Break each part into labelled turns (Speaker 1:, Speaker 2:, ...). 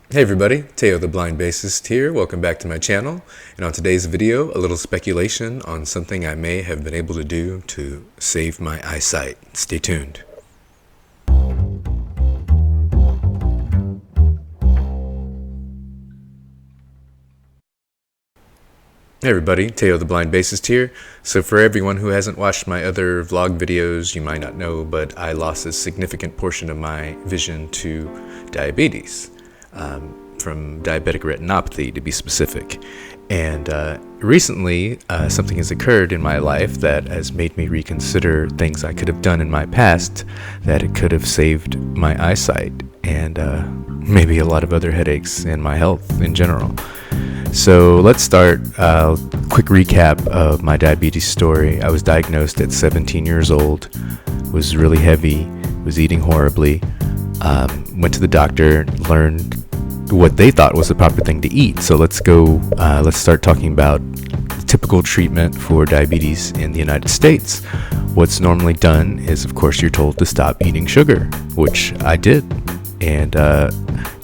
Speaker 1: Hey everybody, Teo the blind bassist here. Welcome back to my channel. And on today's video, a little speculation on something I may have been able to do to save my eyesight. Stay tuned. Hey everybody, Teo the blind bassist here. So for everyone who hasn't watched my other vlog videos, you might not know, but I lost a significant portion of my vision to diabetes. From diabetic retinopathy to be specific. And recently, something has occurred in my life that has made me reconsider things I could have done in my past that it could have saved my eyesight and maybe a lot of other headaches and my health in general. So let's start a quick recap of my diabetes story. I was diagnosed at 17 years old, was really heavy, was eating horribly, went to the doctor, learned what they thought was the proper thing to eat. So let's start talking about typical treatment for diabetes in the United States. What's normally done is, of course, you're told to stop eating sugar, which I did. And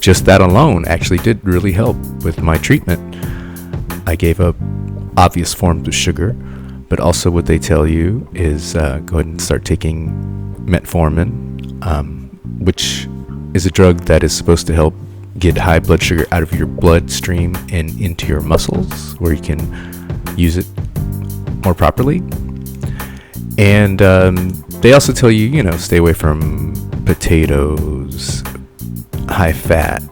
Speaker 1: just that alone actually did really help with my treatment. I gave up obvious forms of sugar, but also what they tell you is go ahead and start taking metformin, which is a drug that is supposed to help get high blood sugar out of your bloodstream and into your muscles where you can use it more properly. And they also tell you, stay away from potatoes, high fat,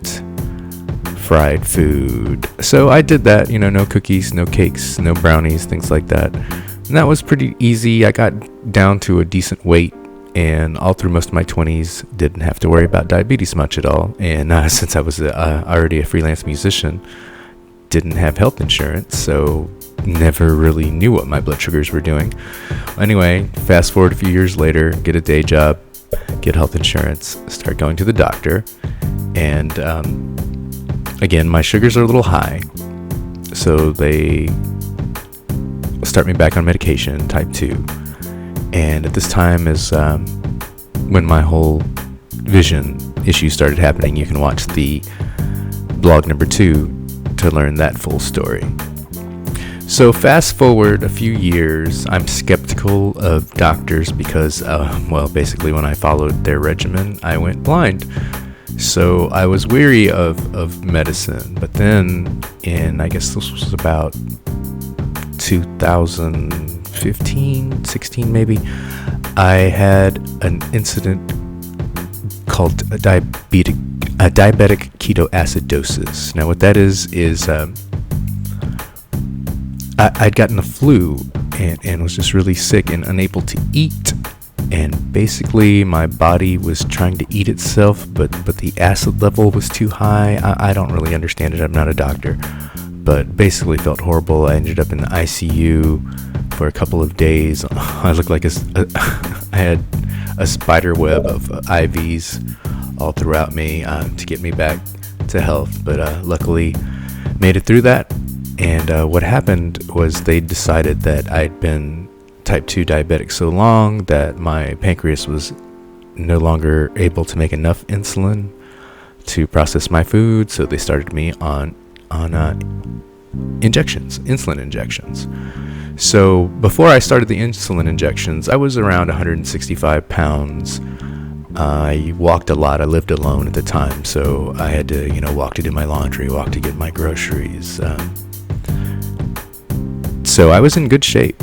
Speaker 1: fried food. So I did that, no cookies, no cakes, no brownies, things like that. And that was pretty easy. I got down to a decent weight. And all through most of my 20s, didn't have to worry about diabetes much at all. And since I was already a freelance musician, didn't have health insurance, so never really knew what my blood sugars were doing. Anyway, fast forward a few years later, get a day job, get health insurance, start going to the doctor. And again, my sugars are a little high, so they start me back on medication, type 2. And at this time is when my whole vision issue started happening. You can watch the blog number 2 to learn that full story. So fast forward a few years, I'm skeptical of doctors because, basically when I followed their regimen, I went blind. So I was weary of medicine. But then I guess this was about 2015, 16 maybe, I had an incident called a diabetic ketoacidosis. Now what that is I'd gotten the flu and was just really sick and unable to eat, and basically my body was trying to eat itself, but the acid level was too high. I don't really understand it. I'm not a doctor. But basically felt horrible. I ended up in the ICU for a couple of days. I looked like I had a spider web of IVs all throughout me to get me back to health. But luckily made it through that. And what happened was they decided that I'd been type 2 diabetic so long that my pancreas was no longer able to make enough insulin to process my food. So they started me on insulin injections. So before I started the insulin injections, I was around 165 pounds. I walked a lot. I lived alone at the time, so I had to, walk to do my laundry, walk to get my groceries. So I was in good shape.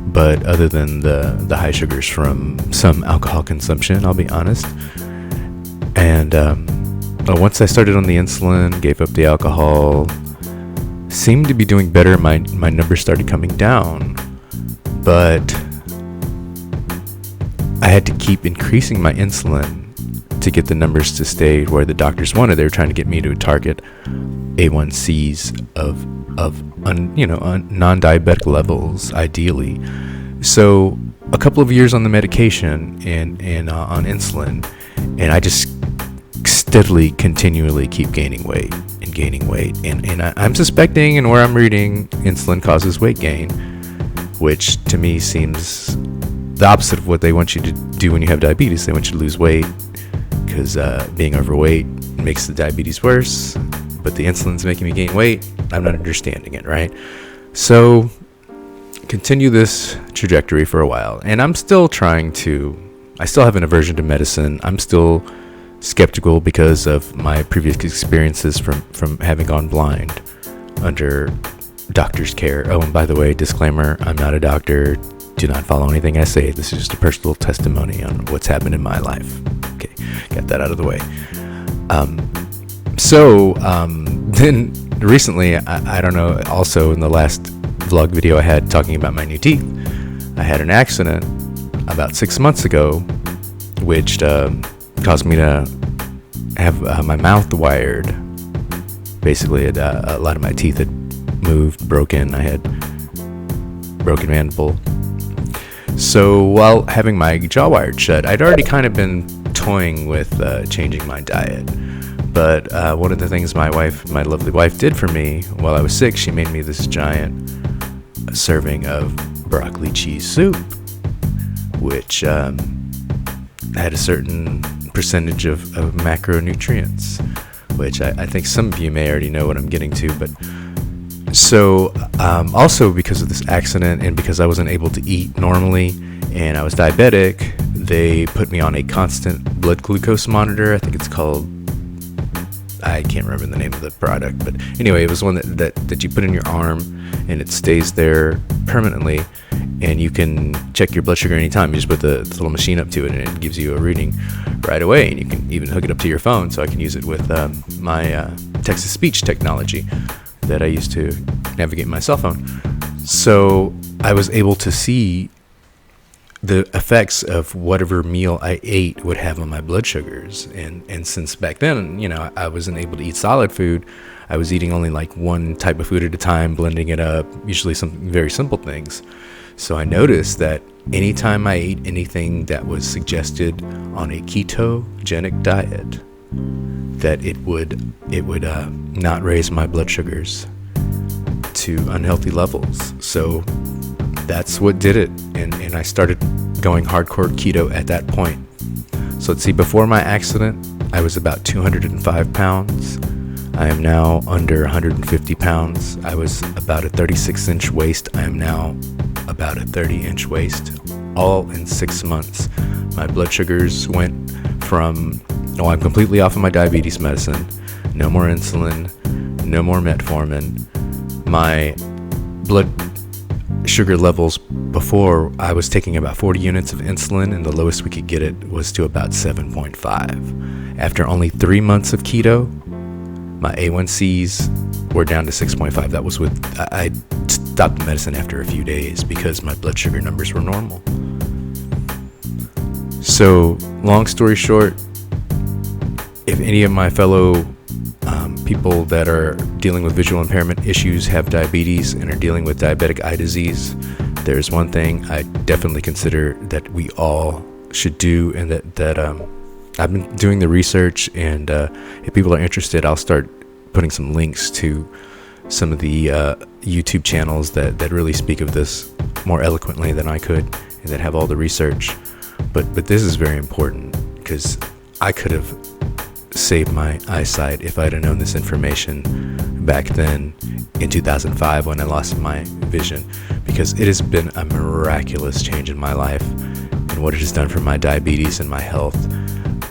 Speaker 1: But other than the high sugars from some alcohol consumption, I'll be honest. And once I started on the insulin, gave up the alcohol, seemed to be doing better. My numbers started coming down, but I had to keep increasing my insulin to get the numbers to stay where the doctors wanted. They were trying to get me to target A1Cs of non-diabetic levels, ideally. So a couple of years on the medication and on insulin, and I just steadily, continually keep gaining weight. And I'm suspecting, and where I'm reading, insulin causes weight gain, which to me seems the opposite of what they want you to do when you have diabetes. They want you to lose weight because being overweight makes the diabetes worse, but the insulin's making me gain weight. I'm not understanding it, right? So continue this trajectory for a while, and I still have an aversion to medicine. I'm still skeptical because of my previous experiences from having gone blind under doctor's care. Oh, and by the way, disclaimer, I'm not a doctor. Do not follow anything I say. This is just a personal testimony on what's happened in my life. Okay, got that out of the way. Then recently, I don't know, also in the last vlog video I had talking about my new teeth, I had an accident about 6 months ago, which caused me to have my mouth wired. Basically, a lot of my teeth had moved, broken. I had broken mandible. So while having my jaw wired shut, I'd already kind of been toying with changing my diet. But one of the things my lovely wife, did for me while I was sick, she made me this giant serving of broccoli cheese soup, which had a certain percentage of macronutrients, which I think some of you may already know what I'm getting to. But so also because of this accident and because I wasn't able to eat normally and I was diabetic, they put me on a constant blood glucose monitor. I think it's called, I can't remember the name of the product, but anyway, it was one that you put in your arm and it stays there permanently, and you can check your blood sugar anytime. You just put the little machine up to it and it gives you a reading right away, and you can even hook it up to your phone, so I can use it with my text-to-speech technology that I use to navigate my cell phone. So I was able to see the effects of whatever meal I ate would have on my blood sugars. And since back then, I wasn't able to eat solid food, I was eating only like one type of food at a time, blending it up, usually some very simple things. So I noticed that anytime I ate anything that was suggested on a ketogenic diet, that it would not raise my blood sugars to unhealthy levels. So that's what did it, and I started going hardcore keto at that point. So let's see, before my accident, I was about 205 pounds. I am now under 150 pounds. I was about a 36-inch waist. I am now about a 30-inch waist, all in 6 months. My blood sugars went from, I'm completely off of my diabetes medicine, no more insulin, no more metformin. My blood sugar levels before, I was taking about 40 units of insulin, and the lowest we could get it was to about 7.5. After only 3 months of keto, my A1Cs were down to 6.5. That was with, I stopped the medicine after a few days because my blood sugar numbers were normal. So long story short, if any of my fellow people that are dealing with visual impairment issues have diabetes and are dealing with diabetic eye disease, there's one thing I definitely consider that we all should do, and that I've been doing the research, and if people are interested, I'll start putting some links to some of the YouTube channels that really speak of this more eloquently than I could, and that have all the research. But this is very important, because I could have saved my eyesight if I'd have known this information back then in 2005 when I lost my vision, because it has been a miraculous change in my life and what it has done for my diabetes and my health.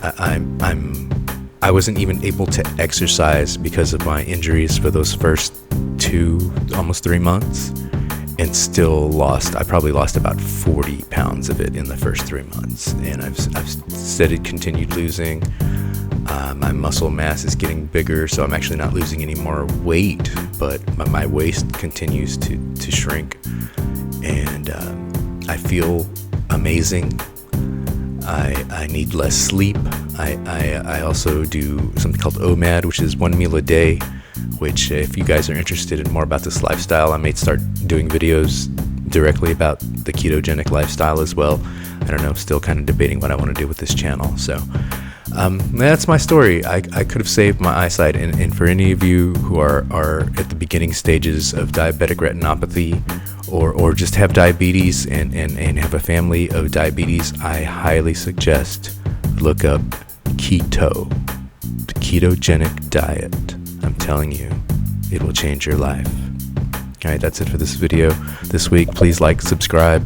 Speaker 1: I wasn't even able to exercise because of my injuries for those first 2, almost 3 months, and still I probably lost about 40 pounds of it in the first 3 months, and I've steadily continued losing. My muscle mass is getting bigger, so I'm actually not losing any more weight, but my waist continues to shrink, and I feel amazing. I need less sleep. I also do something called OMAD, which is 1 meal a day, which if you guys are interested in more about this lifestyle, I may start doing videos directly about the ketogenic lifestyle as well. I don't know, still kind of debating what I want to do with this channel. So that's my story. I could have saved my eyesight, and for any of you who are at the beginning stages of diabetic retinopathy, or just have diabetes and have a family of diabetes, I highly suggest look up keto. ketogenic diet. I'm telling you, it will change your life. All right, that's it for this video this week. Please like, subscribe.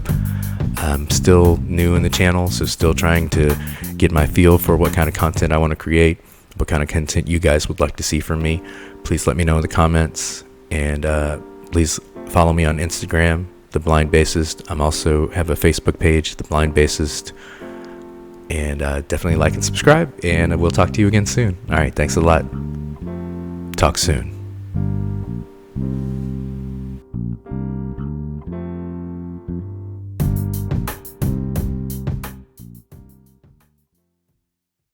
Speaker 1: I'm still new in the channel, so still trying to get my feel for what kind of content I want to create, what kind of content you guys would like to see from me. Please let me know in the comments, and please follow me on Instagram, The Blind Bassist. I'm also have a Facebook page, The Blind Bassist, and definitely like and subscribe, and we'll talk to you again soon. All right, thanks a lot. Talk soon.